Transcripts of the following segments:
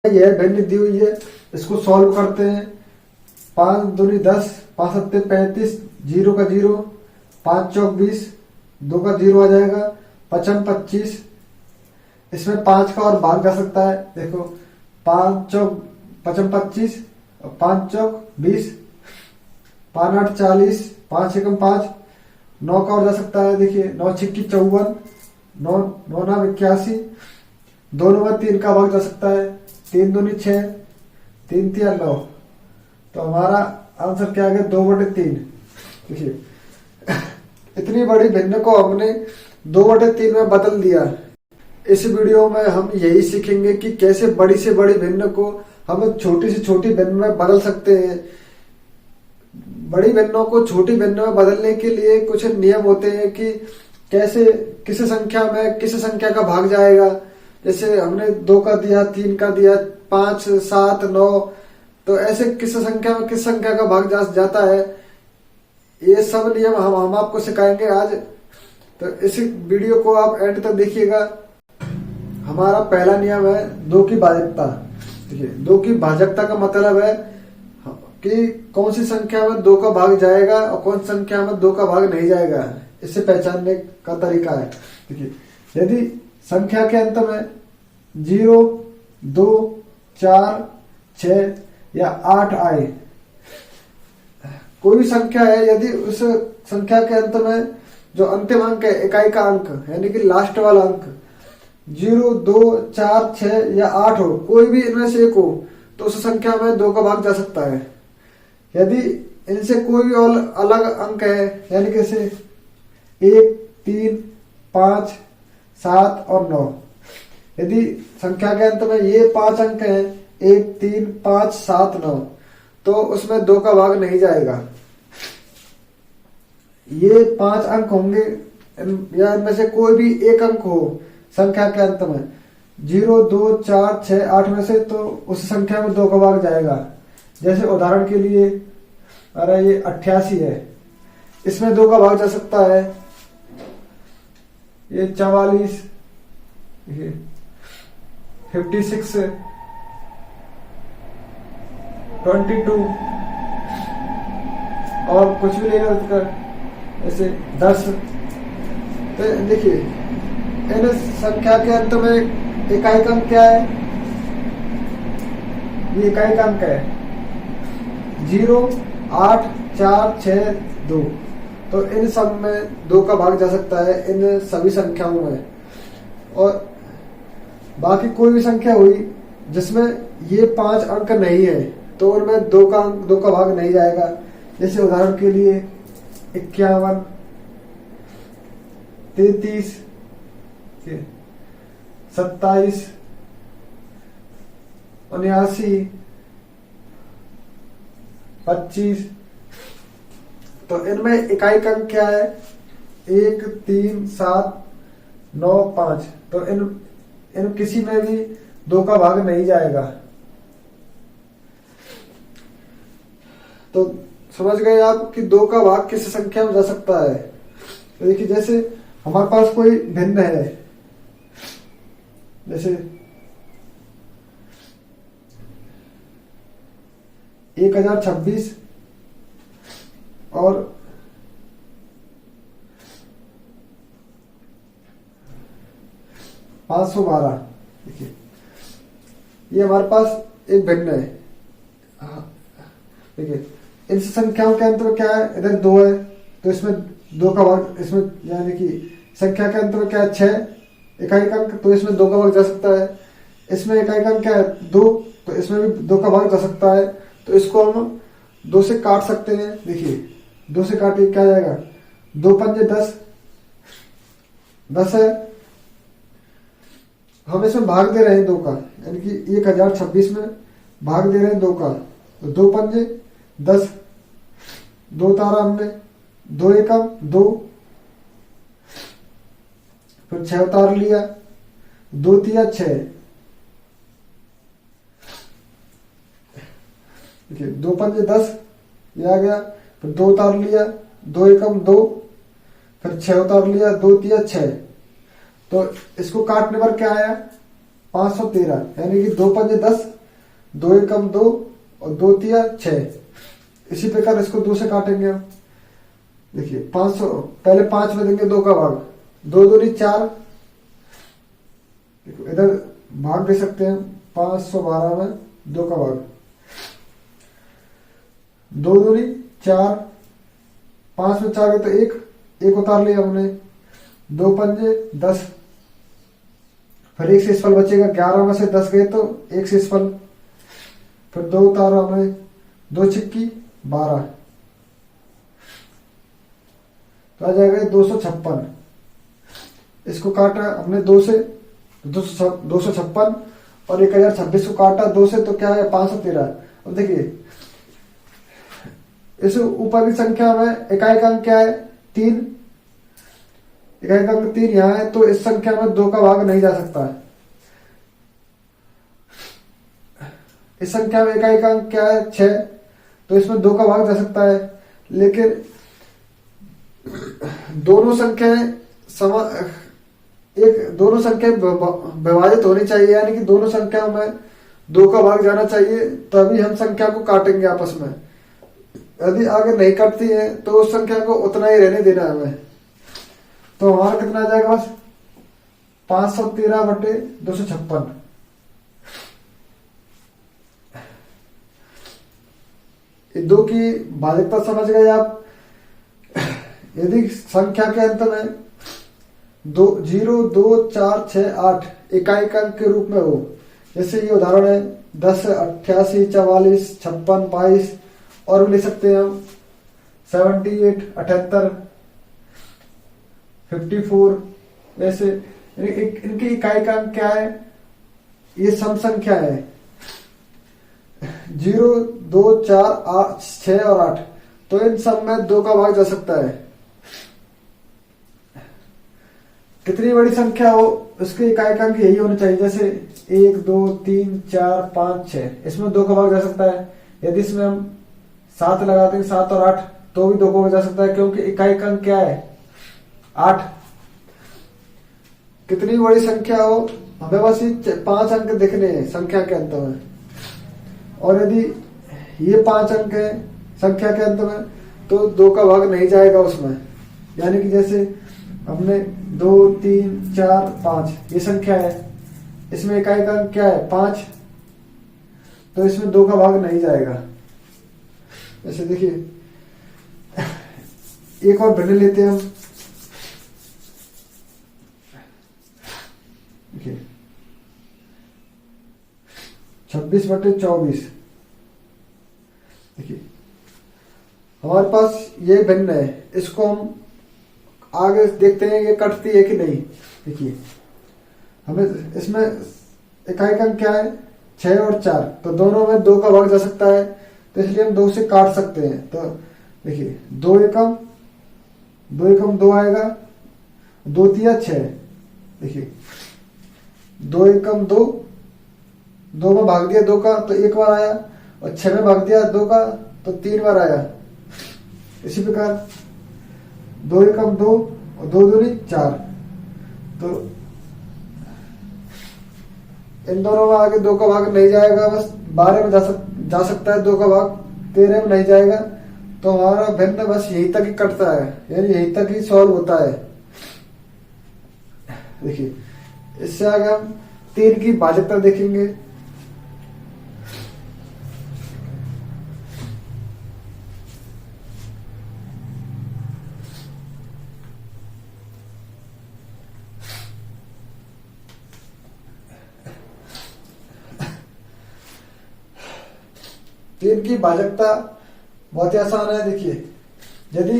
यह भिन्न दी हुई है, इसको सॉल्व करते हैं। 5 दूनी 10, 5 सत्ते 35, 0 का 0, 5 चौक 20, 2 का 0 आ जाएगा, 55 25। इसमें 5 का और भाग जा सकता है। देखो 5 चौक 55 25, 5 चौक 20, 5 8 40, 5 एकम 5, 9 का और जा सकता है। देखिए 9 छिक्की 54, 9 9 9 81, दोनों में 3 का भाग जा सकता है। 3 दूनी 6, 3 3 9। तो हमारा आंसर क्या आ गया? 2/3। देखिए इतनी बड़ी भिन्न को हमने 2/3 में बदल दिया। इस वीडियो में हम यही सीखेंगे कि कैसे बड़ी से बड़ी भिन्न को हम छोटी से छोटी भिन्न में बदल सकते हैं। बड़ी भिन्नों को छोटी भिन्न में बदलने के लिए कुछ नियम होते हैं कि कैसे किस संख्या में किस संख्या का भाग जाएगा। जैसे हमने 2 का दिया, 3 का दिया, 5 7 9, तो ऐसे किस संख्या में किस संख्या का भाग जाता है, ये सब नियम हम आपको सिखाएंगे आज। तो इस वीडियो को आप एंड तक देखिएगा। हमारा पहला नियम है 2 की भाजकता। देखिए 2 की भाजकता का मतलब है कि कौन सी संख्या में 2 का भाग जाएगा और कौन सी संख्या में 2 का भाग नहीं जाएगा। इससे पहचानने का तरीका है। देखिए यदि संख्या के अंत में 0 2 4 6 या 8 आए, कोई भी संख्या है, यदि उस संख्या के अंत में जो अंतिम अंक है, इकाई का अंक यानी कि लास्ट वाला अंक 0 2 4 6 या 8 हो, कोई भी इनमें से एक हो, तो उस संख्या में 2 का भाग जा सकता है। यदि इनसे कोई भी और अलग अंक है, यानी कि 1 3 5 7 और 9, यदि संख्या के अंत में ये 5 अंक हैं, 1 3 5 7 9, तो उसमें 2 का भाग नहीं जाएगा। ये 5 अंक होंगे या इनमें से कोई भी एक अंक हो संख्या के अंत में 0 2 4 6 8 में से, तो उस संख्या में 2 का भाग जाएगा। जैसे उदाहरण के लिए अरे ये 88 है, इसमें 2 का भाग जा सकता है। ये 44, ये 56, 22 और कुछ भी ले लो, ऐसे 10। तो देखिए इन संख्या के अंत में इकाई का अंक क्या है? ये इकाई का अंक है 0 8 4 6 2। तो इन सब में 2 का भाग जा सकता है, इन सभी संख्याओं में। और बाकी कोई भी संख्या हुई जिसमें ये 5 अंक नहीं है, तो उनमें 2 का भाग नहीं जाएगा। जैसे उदाहरण के लिए 51 33 27 79 25। तो इनमें इकाई का अंक क्या है? 1 3 7 9 5। तो इन किसी में भी 2 का भाग नहीं जाएगा। तो समझ गए आप कि 2 का भाग किस संख्या में जा सकता है। तो देखिए जैसे हमारे पास कोई भिन्न है, जैसे 1026 और 512। देखिए ये हमारे पास एक भिन्न है। देखिए इन संख्याओं के अंत में क्या है? इधर 2 है, तो इसमें 2 का भाग, इसमें यानी कि संख्या के अंत में क्या है? 6 इकाई का अंक, तो इसमें 2 का भाग जा सकता है। इसमें इकाई का अंक क्या है? 2, तो इसमें भी 2 का भाग जा सकता है। तो इसको हम 2 से काट सकते हैं। देखिए 2 से काटिए क्या जाएगा? 2 पंजे 10, 10 है। हम इसमें भाग दे रहे हैं 2 का, यानी कि 1026 में भाग दे रहे हैं 2 का। तो 2 पंजे 10, 2 तारा हमने, 2 एकम 2, फिर 6 उतार लिया, 2 तिया 6। देखिए 2 पंजे 10, ये आ गया। फिर 2 उतार लिया, 2 एकम 2, फिर 6 उतार लिया, 2 तिया 6। तो इसको काटने पर क्या आया? 513, यानी कि 2 पंजे 10, 2 एकम 2 और 2 तिया 6। इसी प्रकार इसको 2 से काटेंगे हम। देखिए 500, पहले 5 में देंगे 2 का भाग, 2 दूनी 4, देखो इधर भाग दे सकते हैं 512 में 2 का भाग, 2 दूनी 4, 5 में 4 गए तो 1 उतार लिया हमने, 2 पंजे 10, फिर 1 शेषफल बचेगा, 11 में से 10 गए तो 1 शेषफल, फिर 2 उतारा हमने, 2 छिक्की 12, तो आ जाएगा 256। इसको काटा हमने 2 से, 256 और 1026 को काटा 2 से तो क्या है 513। अब देखिए इस ऊपर की संख्या में इकाई का अंक क्या है 3, इकाई का अंक 3 यहाँ है, तो इस संख्या में 2 का भाग नहीं जा सकता है। इस संख्या में इकाई का अंक क्या है 6, तो इसमें 2 का भाग जा सकता है, लेकिन दोनों संख्याएं दोनों संख्याएं विभाजित होनी चाहिए, यानी कि दोनों संख्याओं में 2 का भाग जाना चाहिए, तभी हम संख्या को काटेंगे आपस में। यदि आगे नहीं कटती है तो उस संख्या को उतना ही रहने देना है हमें। तो हमारा कितना आ जाएगा बस 513 बटे 256। दो की भाजकता समझ गए आप। यदि संख्या के अंत में 0, 2, 4, 6, 8 इकाई का अंक के रूप में हो, जैसे ये उदाहरण है 10, 88, 44, 56, 22, और भी ले सकते हैं हम 78, 78, 54, ऐसे इनकी इकाई का अंक क्या है, ये सम संख्या है 0, 2, 4, 8, 6 और 8, तो इन सब में 2 का भाग जा सकता है। कितनी बड़ी संख्या हो उसके इकाई का अंक यही होना चाहिए, जैसे 1, 2, 3, 4, 5, 6, इसमें 2 का भाग जा सकता है। यदि इसमें हम 7 लगा देंगे 7 और 8 तो भी 2 का भाग जा सकता है, क्योंकि इकाई का अंक क्या है 8। कितनी बड़ी संख्या हो हमें बस ये 5 अंक दिखने हैं संख्या के अंत में, और यदि ये 5 अंक है संख्या के अंत में तो 2 का भाग नहीं जाएगा उसमें। यानी कि जैसे हमने 2, 3, 4, 5 ये संख्या है, इसमें इकाई का अंक क्या है 5, तो इसमें 2 का भाग नहीं जाएगा। ऐसे देखिए एक और भिन्न लेते हैं हम। देखिए 26 बटे 24, देखिए हमारे पास ये भिन्न है, इसको हम आगे देखते हैं ये कटती है कि नहीं। देखिए हमें इसमें इकाई का अंक क्या है 6 और 4, तो दोनों में 2 का भाग जा सकता है, तो इसलिए हम 2 से काट सकते हैं। तो देखिए 2 एकम 2 आएगा, 2 तिया 6, देखिए 2 एकम 2 में भाग दिया 2 का तो 1 बार आया, और 6 में भाग दिया 2 का तो 3 बार आया। इसी प्रकार 2 एकम 2 और 2 दूनी 4, तो इन दोनों में आगे 2 का भाग नहीं जाएगा, बस 12 में जा सकता है 2 का भाग, 13 में नहीं जाएगा। तो हमारा भिन्न बस यही तक ही कटता है, यानी यही तक ही सॉल्व होता है। देखिए इससे आगे हम 3 की भाजकता देखेंगे। तीन की भाजकता बहुत ही आसान है। देखिए यदि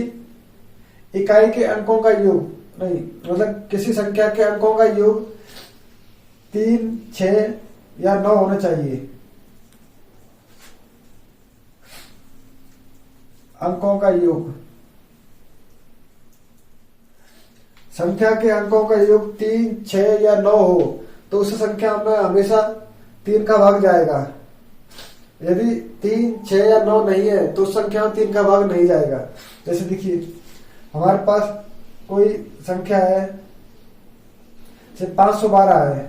इकाई के अंकों का योग नहीं, मतलब किसी संख्या के अंकों का योग 3, 6 या 9 होना चाहिए। अंकों का योग, संख्या के अंकों का योग 3, 6 या 9 हो तो उस संख्या में हमेशा 3 का भाग जाएगा। यदि 3, 6 या 9 नहीं है तो उस संख्या में 3 का भाग नहीं जाएगा। जैसे देखिए हमारे पास कोई संख्या है जैसे 512 है,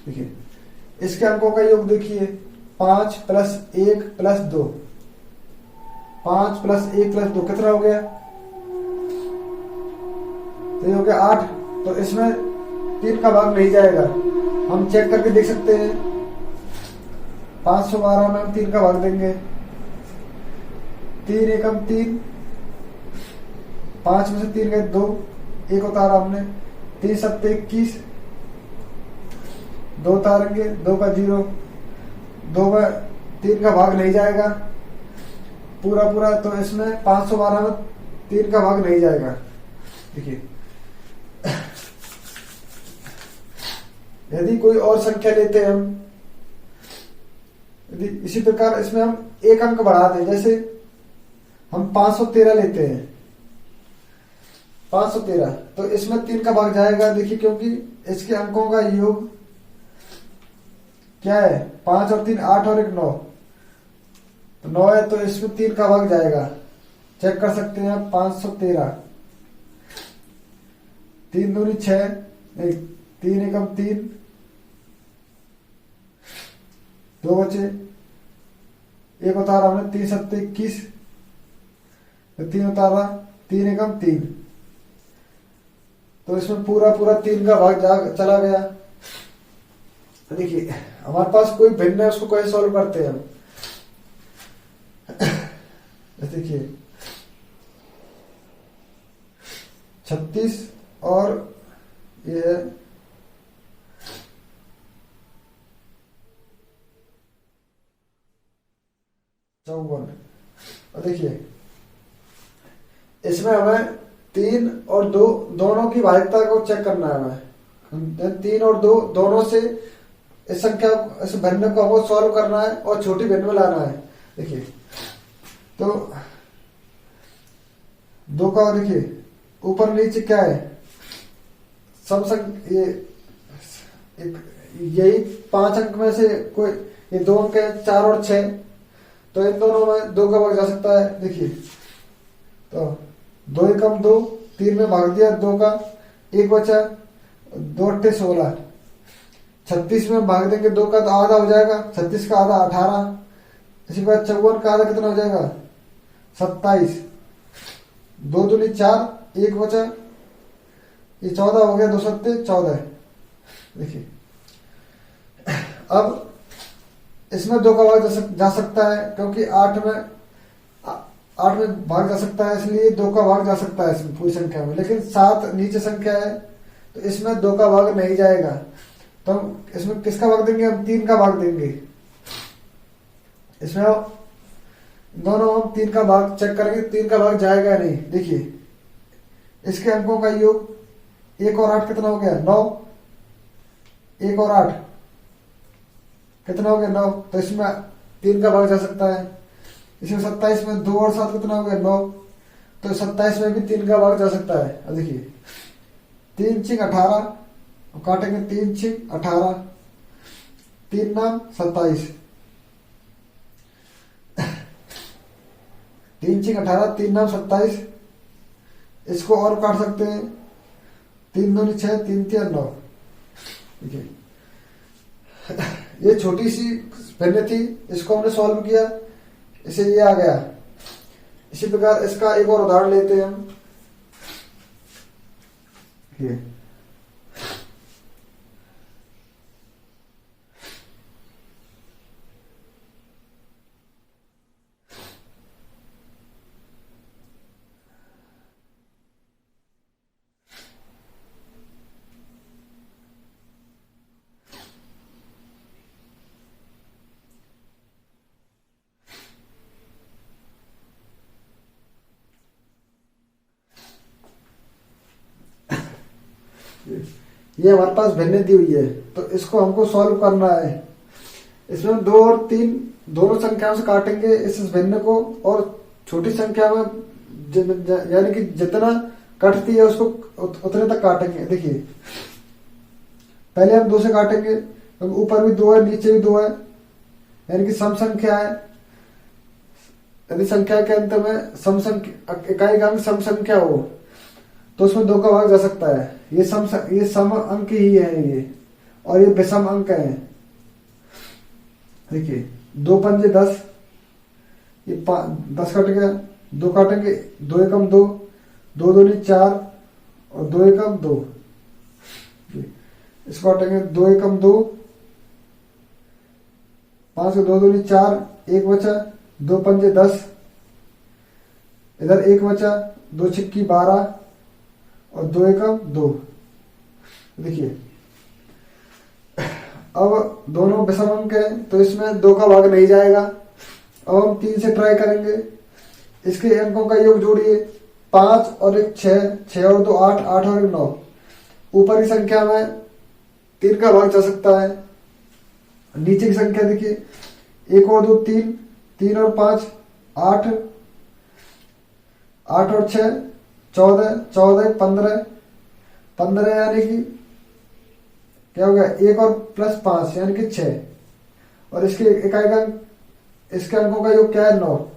देखिए इसके अंकों का योग देखिए, 5 प्लस 1 प्लस 2, 5 प्लस 1 प्लस 2 कितना हो गया? तो ये हो गया 8। तो इसमें 3 का भाग नहीं जाएगा, हम चेक करके देख सकते हैं। 512 में हम 3 का भाग देंगे, 3 एकम 3, 5 में से 3 गए 2, 1 उतारा हमने, 3 सत्ते 21, 2 उतारेंगे, 2 का 0, 2 में 3 का भाग नहीं जाएगा पूरा पूरा, तो इसमें 512 में 3 का भाग नहीं जाएगा। देखिए यदि कोई और संख्या लेते हैं हम, यदि इसी प्रकार इसमें हम एक अंक बढ़ा दें, जैसे हम 513 लेते हैं, 513, तो इसमें 3 का भाग जाएगा। देखिए क्योंकि इसके अंकों का योग क्या है? 5 और 3 8 और 1 9, तो 9 है, तो इसमें 3 का भाग जाएगा। चेक कर सकते हैं 513, 3 दूनी 6, 3 एकम 3, 2 बचे, 1 उतारा हमने, 3 सत्ते 21, 3 उतारा, 3 एकम 3, तो इसमें पूरा पूरा 3 का भाग चला गया। देखिए हमारे पास कोई भिन्न है, उसको कैसे सॉल्व करते हैं हम? देखिए 36 और ये है 54, और देखिए इसमें हमें 3 और 2 दोनों की भाज्यता को चेक करना है हमें। 3 और 2 दोनों से इस संख्या, इस भिन्न को हमको सॉल्व करना है और छोटी भिन्न में लाना है। देखिए तो 2 का, देखिए ऊपर नीचे क्या है? सम संख्या, यही 5 अंक में से कोई ये 2 अंक है, 4 और 6, तो इन दोनों में 2 का भाग जा सकता है। देखिए तो 2 एकम 2, 3 में भाग दिया 2 का, 1 बचा, 2 अट्ठे 16, 36 में भाग देंगे 2 का, तो आधा हो जाएगा, 36 का आधा 18, इसी बाद 54 का आधा कितना हो जाएगा? 27, 2 दूनी 4, 1 बचा, ये 14 हो गया, 2 सत्ते 14। देखिए अब इसमें 2 का भाग जा सकता है, क्योंकि 8 में भाग जा सकता है, इसलिए 2 का भाग जा सकता है इसमें पूरी संख्या में। लेकिन 7 नीचे संख्या है, तो इसमें 2 का भाग नहीं जाएगा, तो हम इसमें किसका भाग देंगे? हम 3 का भाग देंगे। इसमें दोनों हम 3 का भाग चेक करेंगे, 3 का भाग जाएगा नहीं। देखिए इसके अंकों का योग 1 और 8 कितना हो गया? 9, 1 और 8 कितना हो गया? 9, तो इसमें 3 का भाग जा सकता है। इसमें 27 में 2 और 7 कितना हो गया? 9, तो 27 में भी 3 का भाग जा सकता है। अब देखिए 3 छिक 18, काटेंगे 3 छिक 18, 3 नाम 27, 3 छिक 18, 3 नाम 27। इसको और काट सकते हैं, 3 दूनी 6, 3 तिया 9। देखिए ये छोटी सी भिन्न थी, इसको हमने सॉल्व किया, इसे ये आ गया। इसी प्रकार इसका एक और उदाहरण लेते हैं हम। ये हमारे पास भिन्न दी हुई है, तो इसको हमको सॉल्व करना है। इसमें 2 और 3 दोनों संख्याओं से काटेंगे इस भिन्न को, और छोटी संख्या में यानी कि जितना कटती है उसको उतने तक काटेंगे। देखिए पहले हम 2 से काटेंगे, तो ऊपर भी 2 है, नीचे भी 2 है, यानी कि सम संख्या है। यदि संख्या के अंत में सम संख्या, इकाई का अंक सम संख्या हो, तो उसमें 2 का भाग जा सकता है। ये सम अंक ही है ये, और ये विषम अंक है। देखिए 2 पंजे 10, ये 10 कट गया, 2 काटेंगे, 2 एकम 2, 2 दूनी 4 और 2 एकम 2, इसको काटेंगे 2 एकम 2, 5 को 2 दूनी 4, 1 बचा, 2 पंजे 10, इधर 1 बचा, 2 छिक्की 12 और 2 एकम 2। देखिए अब दोनों विषम अंक है तो इसमें 2 का भाग नहीं जाएगा। अब हम 3 से ट्राई करेंगे। इसके अंकों का योग जोड़िए, 5 और 1 6, 6 और 2 8, 8 और 1 9। ऊपर की संख्या में 3 का भाग जा सकता है। नीचे की संख्या देखिए, 1 और 2 3, 3 और 5 8, 8 और 6 14, 14 15, 15 यानी कि क्या हो गया, 1 और प्लस 5 यानी कि 6। और इसके इकाई अंक, इसके अंकों का योग क्या है, 9।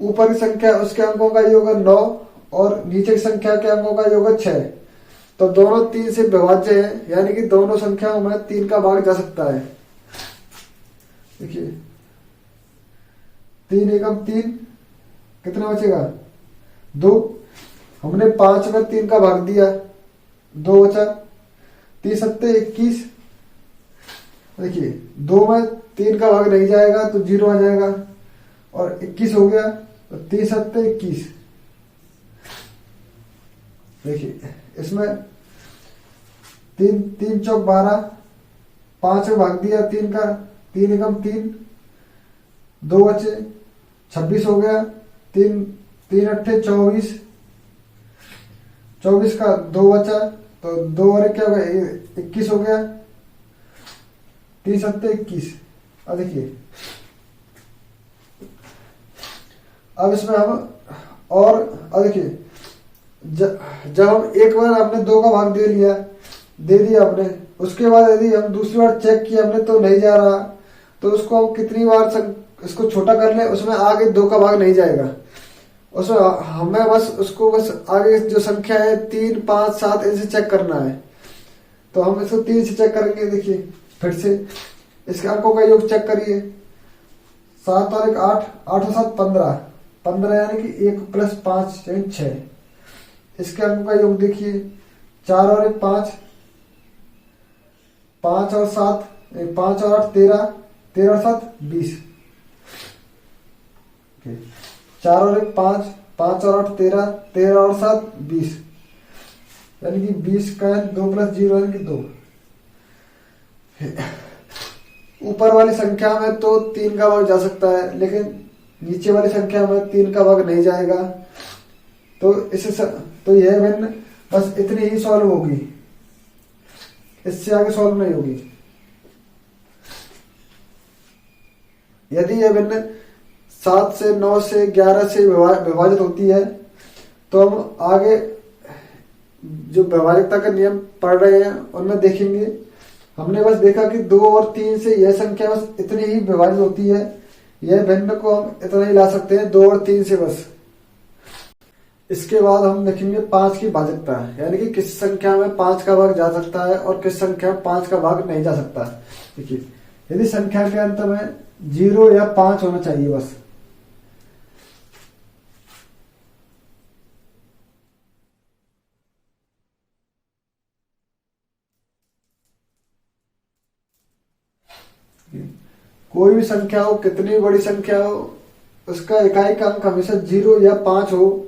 ऊपर की संख्या उसके अंकों का योग है 9 और नीचे की संख्या के अंकों का योग है 6। तो दोनों 3 से विभाज्य है, यानी कि दोनों संख्याओं में 3 का भाग जा सकता है। देखिए 3 एकम 3, कितना बचेगा, 2। हमने 5 में 3 का भाग दिया, 2 बचा, 3 सत्ते 21। देखिए 2 में 3 का भाग नहीं जाएगा तो 0 आ जाएगा और 21 हो गया, तो 3 सत्ते 21। देखिए इसमें 3 चौक 12, 5 में भाग दिया 3 का, 3 एकम 3, 2 बचे, 26 हो गया, 3 अट्ठे 24, 24 का 2 बचा, तो 2 और 1 क्या हो गया, 21 हो गया, 3 सत्ते 21। अब देखिए अब इसमें हम और देखिए जब हम एक बार हमने 2 का भाग दे दिया हमने, उसके बाद यदि हम दूसरी बार चेक किया हमने तो नहीं जा रहा, तो उसको हम कितनी बार इसको छोटा कर ले, उसमें आगे 2 का भाग नहीं जाएगा। उसमें हमें बस आगे जो संख्या है 3 5 7 इनसे चेक करना है। तो हम इसको 3 से चेक करेंगे। देखिए फिर से इसके अंकों का योग चेक करिए, 7 और 1 8, 8 और 7 15, 15 यानी कि 1 प्लस 5 यानी 6। इसके अंकों का योग देखिए, 4 और 1 5, 5 और 7, 5 और 8 13, 13 और 7 20। 4 और 1 5, 5 और 8 13, 13 और 7 20, यानी कि 20 का 2 प्लस 0 यानी कि 2। ऊपर वाली संख्या में तो 3 का भाग जा सकता है, लेकिन नीचे वाली संख्या में 3 का भाग नहीं जाएगा। तो यह भिन्न बस इतनी ही सॉल्व होगी, इससे आगे सॉल्व नहीं होगी। यदि यह भिन्न 7 से 9 से 11 से विभाजित होती है तो हम आगे जो व्यवहारिकता का नियम पढ़ रहे हैं उनमें देखेंगे। हमने बस देखा कि 2 और 3 से यह संख्या बस इतनी ही विभाजित होती है, यह भिन्न को हम इतना ही ला सकते हैं 2 और 3 से बस। इसके बाद हम देखेंगे 5 की भाजकता, यानी कि किस संख्या में 5 का भाग जा सकता है और किस संख्या में 5 का भाग नहीं जा सकता। देखिए यदि संख्या के अंत में 0 या 5 होना चाहिए बस। कोई भी संख्या हो, कितनी बड़ी संख्या हो, उसका इकाई का अंक हमेशा 0 या 5 हो,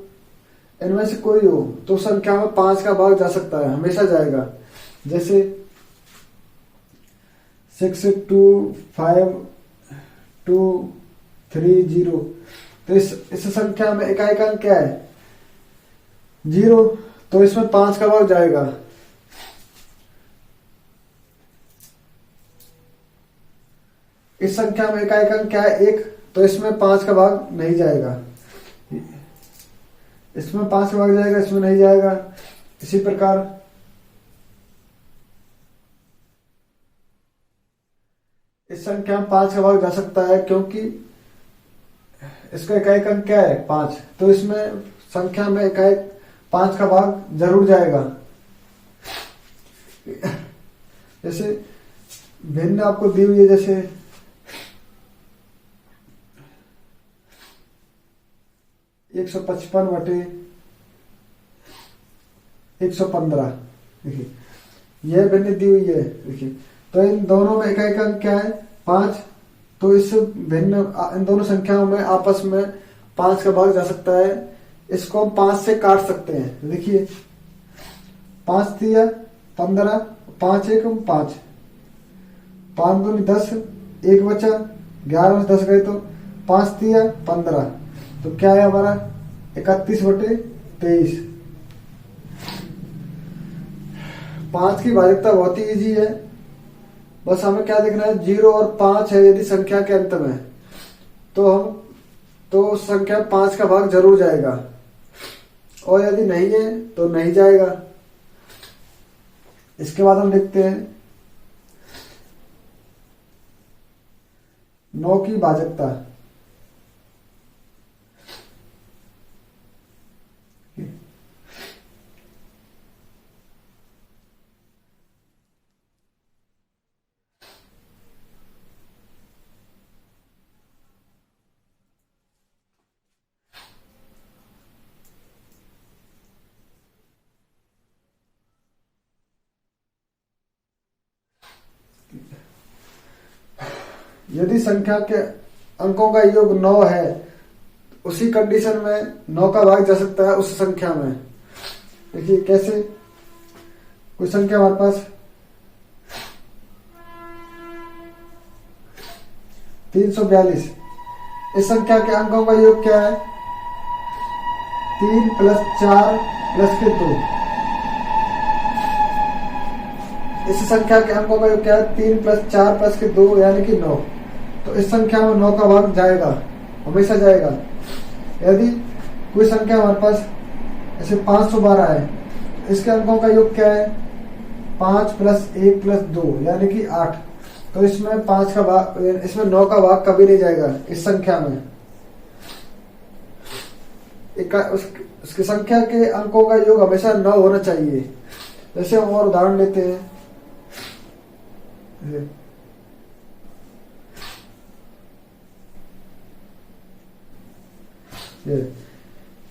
इनमें से कोई हो तो संख्या में 5 का भाग जा सकता है, हमेशा जाएगा। जैसे 6 2 5 2 3 0, तो इस संख्या में इकाई का अंक क्या है, 0, तो इसमें 5 का भाग जाएगा। इस संख्या में इकाई का अंक क्या है, 1, तो इसमें 5 का भाग नहीं जाएगा। इसमें 5 का भाग जाएगा, इसमें नहीं जाएगा। इसी प्रकार इस संख्या में 5 का भाग जा सकता है, क्योंकि इसका इकाई का अंक क्या है, 5, तो इसमें संख्या में इकाई 5 का भाग जरूर जाएगा। जैसे भिन्न आपको दी हुई है, जैसे 155 बटे 115, देखिए यह भिन्न दी हुई है। देखिए तो इन दोनों में इकाई का अंक क्या है, 5। तो इस भिन्न इन दोनों संख्याओं में आपस में 5 का भाग जा सकता है। इसको हम 5 से काट सकते हैं। देखिए 5 दिया 15, 5 1 5, 5 दूनी 10, 1 बचा, 11 में 10 गए तो 5 दिया 15, तो क्या है हमारा 31 बटे 23। 5 की भाजकता बहुत ही इजी है, बस हमें क्या देखना है, 0 और 5 है यदि संख्या के अंत में, तो उस संख्या 5 का भाग जरूर जाएगा, और यदि नहीं है तो नहीं जाएगा। इसके बाद हम देखते हैं 9 की भाजकता। यदि संख्या के अंकों का योग 9 है, उसी कंडीशन में 9 का भाग जा सकता है उस संख्या में। देखिए कैसे, कोई संख्या हमारे पास 342, इस संख्या के अंकों का योग क्या है, 3 + 4 + के 2। इस संख्या के अंकों का योग क्या है, 3 + 4 + के 2 यानी कि 9। तो इस संख्या में 9 का भाग जाएगा, हमेशा जाएगा। यदि कोई संख्या हमारे पास जैसे 512 है, इसके अंकों का योग क्या है, 5 + 1 + 2 यानी कि 8। तो इसमें 5 का भाग, इसमें 9 का भाग कभी नहीं जाएगा इस संख्या में। उसकी संख्या के अंकों का योग हमेशा 9 होना चाहिए। जैसे हम और उदाहरण लेते हैं,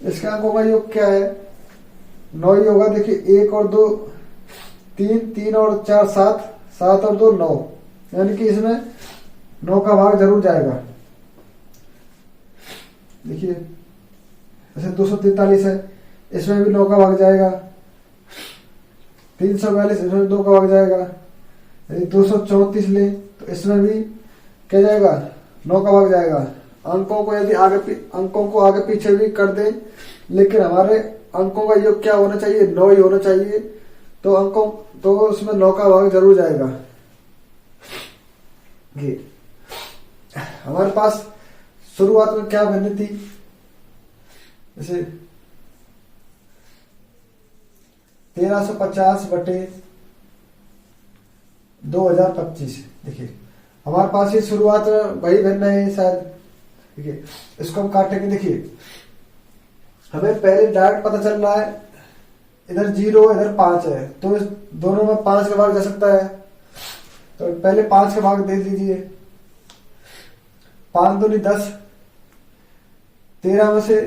इसके अंकों का योग क्या है, 9 ही होगा। देखिए 1 और 2 3, 3 और 4 7, 7 और 2 9, यानी कि इसमें 9 का भाग जरूर जाएगा। देखिए जैसे 243 है, इसमें भी 9 का भाग जाएगा। 342, इसमें 2 का भाग जाएगा। यदि 234 ले तो इसमें भी क्या जाएगा, 9 का भाग जाएगा। अंकों को यदि अंकों को आगे पीछे भी कर दे, लेकिन हमारे अंकों का योग क्या होना चाहिए, 9 ही होना चाहिए। तो उसमें 9 का भाग जरूर जाएगा। हमारे पास शुरुआत में क्या भिन्न थी, जैसे 1350 बटे 2025। देखिए हमारे पास ये शुरुआत में वही भिन्न है शायद। देखिए इसको हम काटेंगे। देखिए हमें पहले डायरेक्ट पता चल रहा है, इधर 0 इधर 5 है, तो इस दोनों में 5 का भाग जा सकता है। तो पहले 5 का भाग दे दीजिए। 5 दूनी 10, 13 में से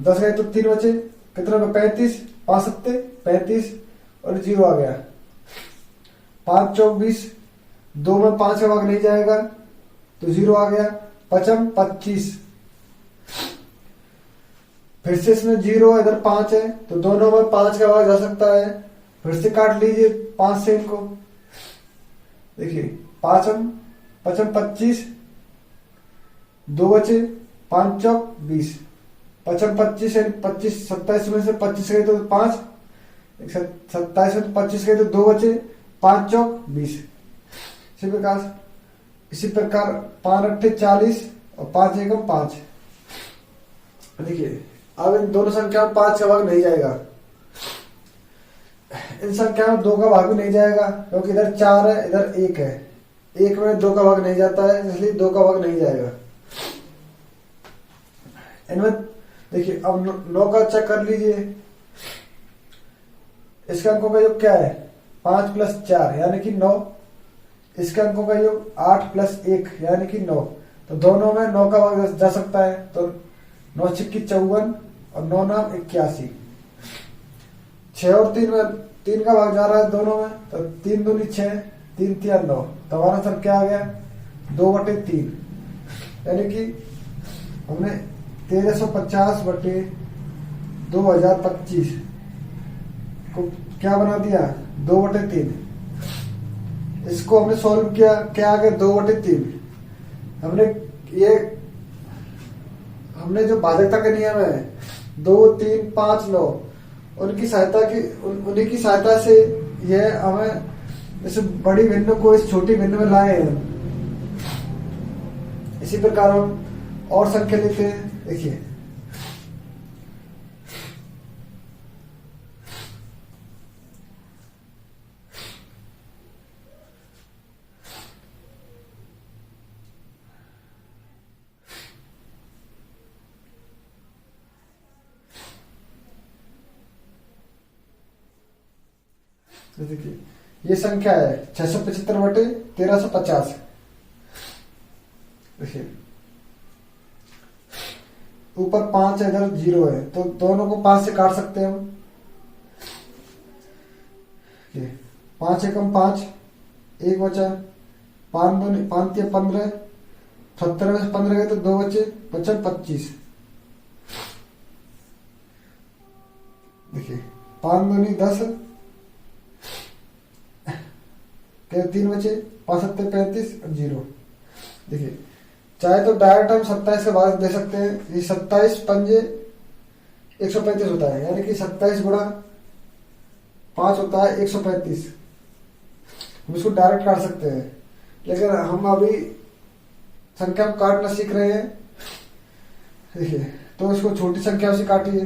10 गए तो 3 बचे, कितना में 35, 5 सत्ते 35 और 0 आ गया। 5 चौक 20, 2 में 5 का भाग नहीं जाएगा तो 0 आ गया। 5 25, फिर से इसमें 0 इधर 5 है, तो दोनों में 5 का भाग जा सकता है। फिर से काट लीजिए 5 से इनको। देखिए 5 25, 2 बचे, 5 चौक 20, 5 25 है, 25 27 में से 25 गए तो 5, 27 में 25 गए तो 2 बचे, 5 चौक 20। इसी प्रकार 5 8 40 और 5 1 5। देखिए अब इन दोनों संख्या में 5 का भाग नहीं जाएगा। इन संख्या में 2 का भाग भी नहीं जाएगा, क्योंकि इधर 4 है इधर 1 है। 1 में 2 का भाग नहीं जाता है, इसलिए 2 का भाग नहीं जाएगा इनमें। देखिए अब 9 का चेक कर लीजिए। इसके अंकों का योग क्या है, 5 प्लस 4 यानी कि 9, इसके अंकों का योग 8 प्लस 1 यानी कि 9। तो दोनों में 9 का भाग जा सकता है, तो 9 छिक्की 54 और 9 नाम 81। 6 और 3 में 3 का भाग जा रहा है दोनों में, तो 3 दूनी 6, 3 तिया 9। तो हमारा आंसर क्या आ गया? 2/3, यानी कि हमने 1350/2025 को क्या बना दिया? 2/3। इसको हमने सॉल्व किया, क्या आ गया? 2/3। हमने जो भाजकता के नियम है 2, 3, 5, 9 उन्हीं की सहायता से यह हमें इस बड़ी भिन्न को इस छोटी भिन्न में लाए हैं। इसी प्रकार हम और संख्या लेते हैं। देखिए देखिए ये संख्या है 675/1350। देखिए ऊपर 5 है, इधर 0 है, तो दोनों को 5 से काट सकते हैं हम। 5 एकम 5, 1 बचा, 5 दूनी 5 या 15, 70 में से 15 गए तो 2 बचे, बचा 25। देखिए 5 दूनी 10, 3 बचे, 5 7 35 और 0। देखिए चाहे तो डायरेक्ट हम 27 का भाग दे सकते हैं। ये 27 पंजे 135 होता है, यानी कि 27 गुणा 5 होता है 135। हम इसको डायरेक्ट काट सकते हैं, लेकिन हम अभी संख्या को काटना सीख रहे हैं। देखिए तो इसको छोटी संख्या से काटिए।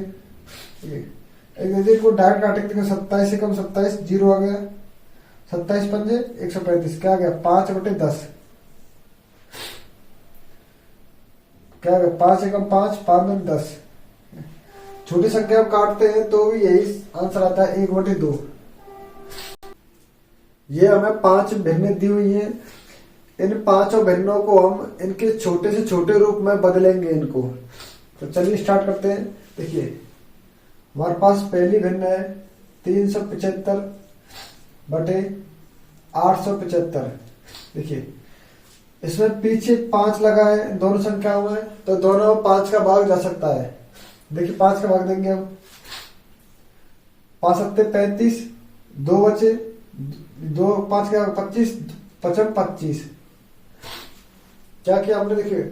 को डायरेक्ट काटेंगे, 27 से कम 27, 0 आ गया, 27 पंजे 135, क्या आ गया? 5/10। क्या है? 5 एकम 5, 5 दूनी 10। छोटी संख्या को काटते हैं तो भी यही आंसर आता है 1/2। ये हमें 5 भिन्न दी हुई है। इन 5 भिन्नों को हम इनके छोटे से छोटे रूप में बदलेंगे इनको। तो चलिए स्टार्ट करते हैं। देखिए हमारे पास पहली भिन्न है 375/875। देखिए इसमें पीछे 5 लगा है दोनों संख्याओं में, तो दोनों में 5 का भाग जा सकता है। देखिए 5 का भाग देंगे हम। 5 7 35, 2 बचे, 2 5 का 25, 25। क्या किया हमने? देखिए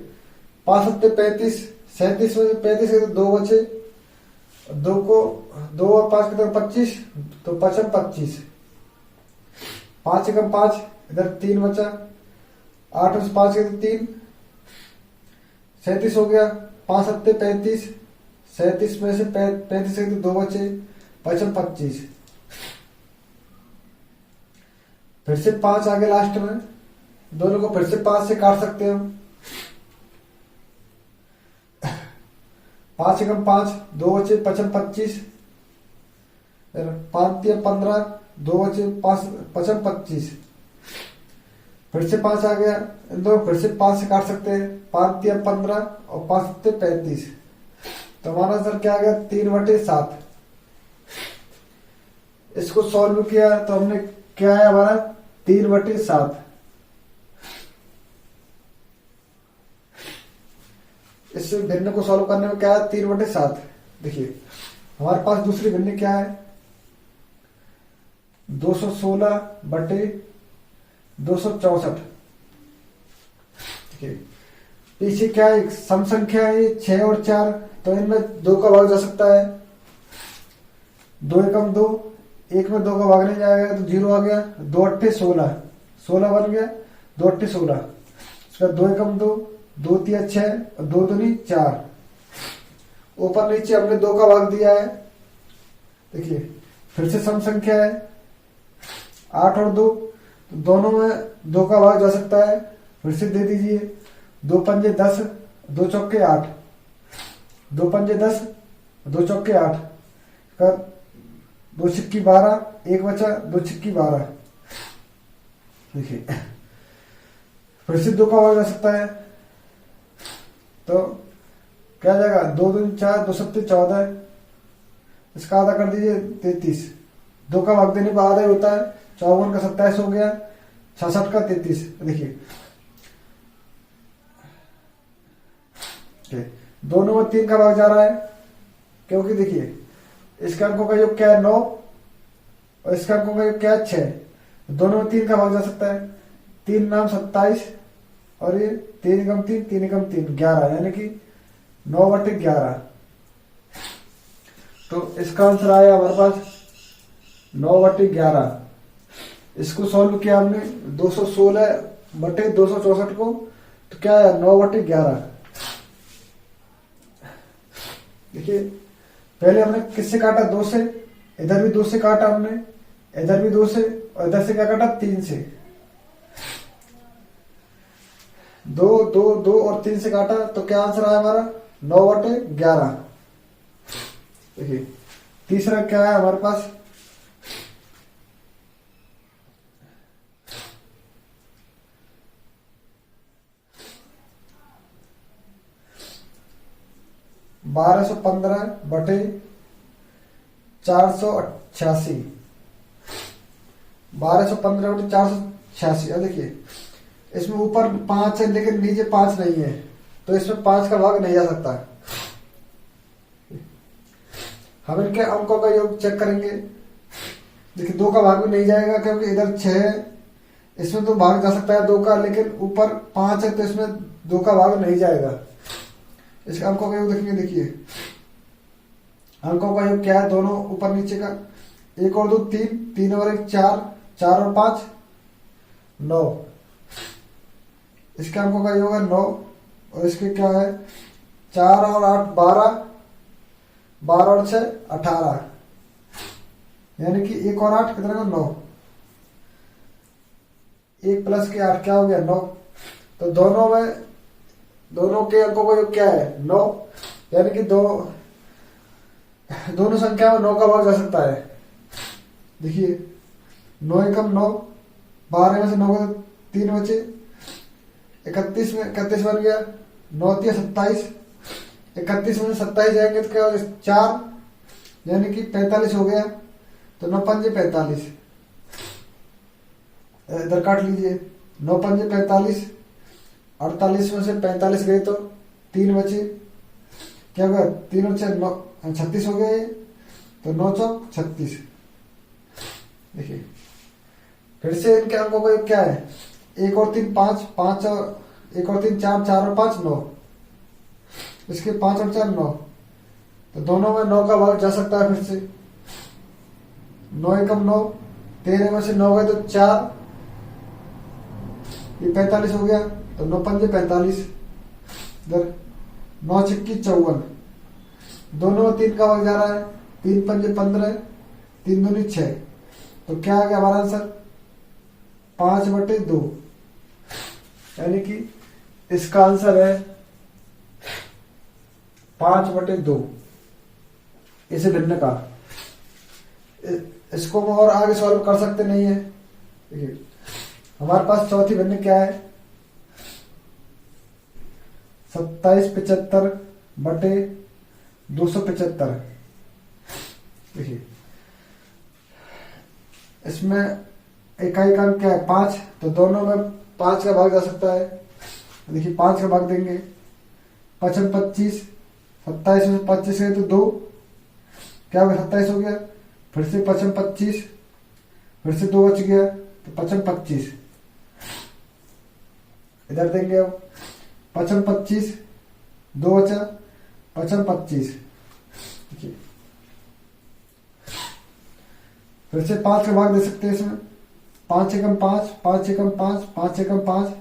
5 7 35, 37 में 35 के तो 2 बचे, 2 और 5 के तरफ 25, तो 25। 5 एकम 5, इधर 3 बचा, 8 में 5 के तो 3, 37 हो गया। 5 7 35, 37 में से 35 के तो 2 बचे, 25। फिर से 5 आगे लास्ट में, दोनों को फिर से 5 से काट सकते हैं हम। 5 एकम 5, 2 बचे, 25। 5 या 15, 2 बचे, 25। फिर से 5 आ गया, इन दोनों फिर से 5 से काट सकते हैं। 5 या 15 और 5 7 35। तो हमारा आंसर क्या आ गया? 3/7। इसको सॉल्व किया तो हमने क्या है हमारा? 3/7। इस भिन्न को सॉल्व करने में क्या है? 3/7। देखिए हमारे पास दूसरी भिन्न क्या है? 216/264। पीछे क्या है? सम संख्या है 6 और 4, तो इनमें 2 का भाग जा सकता है। 2 एकम 2, 1 में 2 का भाग नहीं जाएगा तो 0 आ गया। 2 8 16, 16 बन गया, 2 8 16। इसका 2 एकम 2, 2 3 6 और 2 दूनी 4। ऊपर नीचे हमने 2 का भाग दिया है। देखिए फिर से सम संख्या है 8 और 2, तो दोनों में 2 का भाग जा सकता है। फिर से दे दीजिए। 2 पंजे 10, 2 चौके 8, 2 पंजे 10, 2 चौके 8 का 2 छिक्की 12, 1 बचा, 2 छिक्की 12। देखिए फिर से 2 का भाग जा सकता है, तो क्या जाएगा, 2 दूनी 4, 2 सत्ते 14, इसका आधा कर दीजिए 33। 2 का भाग देने पर आधा ही होता है, 54 का 27 हो गया, 66 का 33। देखिए दोनों में 3 का भाग जा रहा है, क्योंकि देखिए इसके अंकों का योग क्या है 9 और इसके अंकों का योग क्या है 6, दोनों में 3 का भाग जा सकता है। 3 नाम 27 और ये 3 एकम 3, 3 एकम 3 11, यानी कि 9/11। तो इसका आंसर आया हमारे पास 9/11। इसको सॉल्व किया हमने 216/264 को, तो क्या है 9/11। देखिए पहले हमने किससे काटा, 2 से, इधर भी 2 से काटा हमने, इधर भी 2 से, और इधर से क्या काटा 3 से। 2, 2, 2 और 3 से काटा, तो क्या आंसर आया हमारा 9/11। देखिए तीसरा क्या है हमारे पास, 1215/486। 1215/486। अब देखिए इसमें ऊपर 5 है लेकिन नीचे 5 नहीं है, तो इसमें 5 का भाग नहीं आ सकता। हम इनके अंकों का योग चेक करेंगे। देखिए 2 का भाग भी नहीं जाएगा, क्योंकि इधर 6 है, इसमें तो भाग जा सकता है 2 का, लेकिन ऊपर 5 है तो इसमें 2 का भाग नहीं जाएगा। इसके अंकों का योग देखेंगे। देखिए अंकों का योग क्या है, दोनों ऊपर नीचे का, 1 और 2 3, 3 और 1 4, 4 और 5 9। इसके अंकों का योग है 9, और इसके क्या है 4 और 8 12, 12 और 6 18, यानी कि 1 और 8 कितना का 9, 1 प्लस के 8 क्या हो गया 9। तो दोनों के अंकों का योग क्या है 9, यानी कि दोनों संख्या में 9 का भाग जा सकता है। देखिए 9 एकम 9, 12 में से 9 का 3 बचे, 31 में 31 बन गया, 9 3 27, 31 में से 27 जाएंगे तो क्या होगा 4, यानी कि 45 हो गया, तो 9 5 45, इधर काट लीजिए, 9 5 45, 48 में से 45 गए तो 3 बचे, क्या होगा 3 और 6 9 36 हो गए, तो 9 चौक 36। देखिए फिर से इनके अंकों का योग क्या है, 1 और 3 5, 5 और 1 और 3 4, 4 और 5 9, इसके 5 और 4 9, तो दोनों में 9 का भाग जा सकता है। फिर से 9 एकम 9, 13 में से 9 गए तो 4, ये 45 हो गया, तो 9 5 45, इधर 9 छिक्की 54, दोनों में 3 का भाग जा रहा है, 3 5 15, 3 दूनी 6, तो क्या आ गया हमारा आंसर 5/2, यानी कि इसका आंसर है 5/2। इसे भिन्न का, इसको हम और आगे सॉल्व कर सकते नहीं है। देखिए हमारे पास चौथी भिन्न क्या है, 2775/275। देखिए इसमें इकाई का अंक क्या है 5, तो दोनों में 5 का भाग जा सकता है। देखिए 5 का भाग देंगे, 5 25, 27 में 25 है तो 2, क्या होगा 27 हो गया, फिर से 5 25, फिर से 2 बच गया, तो 5 25, इधर देंगे अब 5 25, 2 बचा, 5 25। देखिए फिर से 5 का भाग दे सकते हैं इसमें, 5 एकम 5, 5 एकम 5, 5 एकम 5,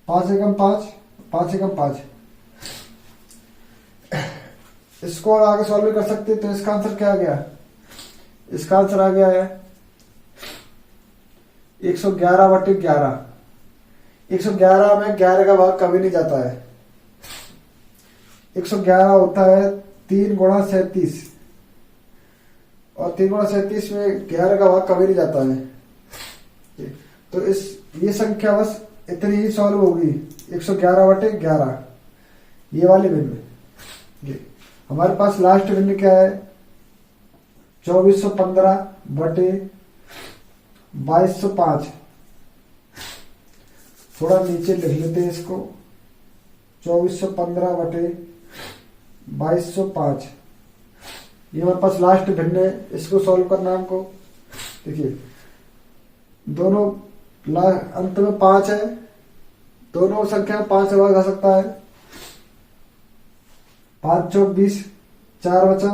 5 एकम 5, 5 एकम 5। इसको और आगे सॉल्व कर सकते हैं, तो इसका आंसर क्या आ गया, इसका आंसर आ गया है 111/11। 111 में 11 का भाग कभी नहीं जाता है। 111 होता है 3 गुणा 37, और 3×37 में 11 का भाग कभी नहीं जाता है। तो ये संख्या बस इतनी ही सॉल्व होगी, 111/11, ये वाले भिन्न। हमारे पास लास्ट भिन्न क्या है, 2415/2205। थोड़ा नीचे लिख लेते हैं इसको, 2415/2205, ये हमारे पास लास्ट भिन्न है। इसको सॉल्व करना है हमको। देखिए दोनों अंत में 5 है, दोनों संख्या 5 से भाग जा सकता है। 5 चौक 20, 4 बचा,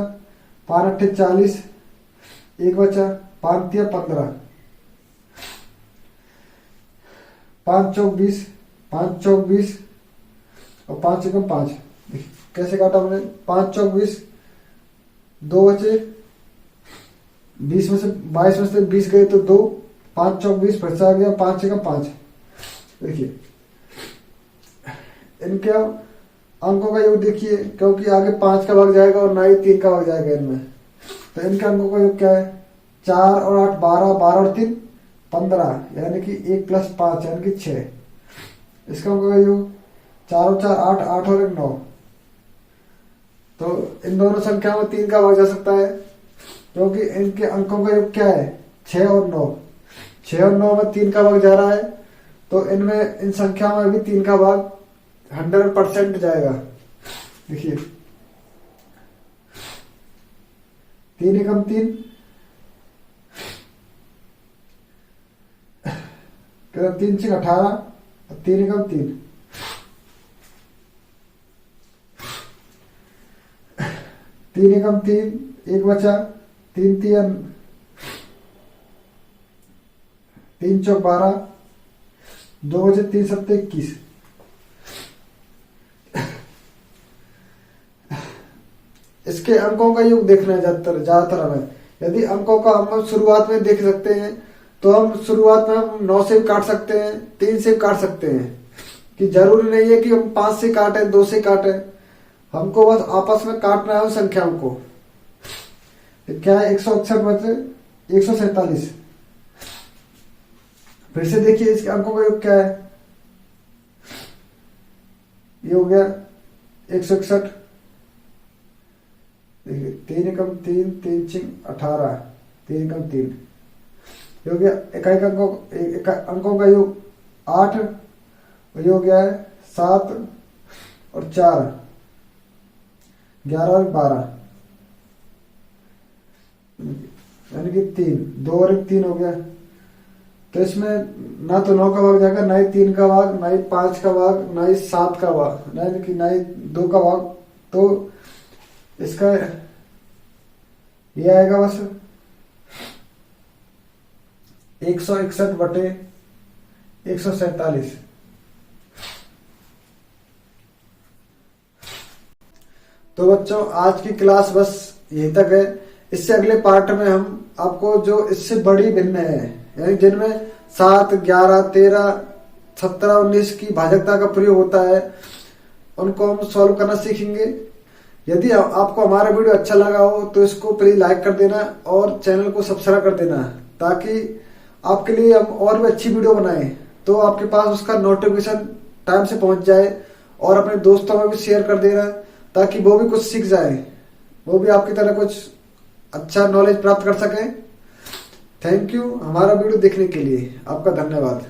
5 अट्ठे 40, 1 बचा, 5 तिया 15, 5 चौक 20, 5 चौक 20 और 5 एकम 5। कैसे काटा हमने, 5 चौक 20, 2 बचे, 22 में से 20 गए तो 2, 5 चौक 20 फिर से आ गया, 5 एकम 5। देखिए इनके अंकों का योग देखिए, क्योंकि आगे 5 का भाग जाएगा और ना ही 3 का भाग जाएगा इनमें, तो इनके अंकों का योग क्या है, 4 और 8 12, 12 और 3 15, यानी कि 1 + 5 यानी कि 6। इसका अंकों का योग 4 और 4 8, 8 और 1 9। तो इन दोनों संख्याओं में 3 का भाग जा सकता है, क्योंकि इनके अंकों का योग क्या है, 6 और 9। 6 और 9 में 3 का भाग जा रहा है, तो इनमें इन संख्याओं में भी 3 का भाग 100% जाएगा। देखिए 3 एकम 3, 3 6 18, 3 एकम 3, 3 एकम 3, 1 बचा, 3 तिया 3 चौक 12, 2 बचे, 3 सत्ते 21। इसके अंकों का योग देखना है ज्यादातर हमें। यदि अंकों का हम शुरुआत में देख सकते हैं तो हम शुरुआत में हम 9 से काट सकते हैं, 3 से काट सकते हैं, कि जरूरी नहीं है कि हम 5 से काटे, 2 से काटे, हमको बस आपस में काटना है उन संख्याओं को। क्या है, 161 बचे 147। फिर से देखिए इसके अंकों का योग क्या है, ये हो गया 161। देखिए 3 एकम 3, 3 6 18, 3 एकम 3, ये हो गया इकाई अंकों का योग 8, और ये हो गया है 7 और 4, 11 और 12, यानी कि 3, 2 और 1 3 हो गया। तो इसमें ना तो 9 का भाग जाएगा, ना ही 3 का भाग, ना ही 5 का भाग, ना ही 7 का भाग, ना ही 2 का भाग। तो इसका ये आएगा बस 161/147। तो बच्चों आज की क्लास बस यहीं तक है। इससे अगले पार्ट में हम आपको जो इससे बड़ी भिन्न है, यानी जिनमें 7 11 13 17 19 की भाजकता का प्रयोग होता है, उनको हम सॉल्व करना सीखेंगे। यदि आपको हमारा वीडियो अच्छा लगा हो तो इसको प्लीज लाइक कर देना और चैनल को सब्सक्राइब कर देना, ताकि आपके लिए हम और भी अच्छी वीडियो बनाएं, तो आपके पास उसका नोटिफिकेशन टाइम से पहुंच जाए। और अपने दोस्तों में भी शेयर कर देना, ताकि वो भी कुछ सीख जाए, वो भी आपकी तरह कुछ अच्छा नॉलेज प्राप्त कर सके। थैंक यू हमारा वीडियो देखने के लिए, आपका धन्यवाद।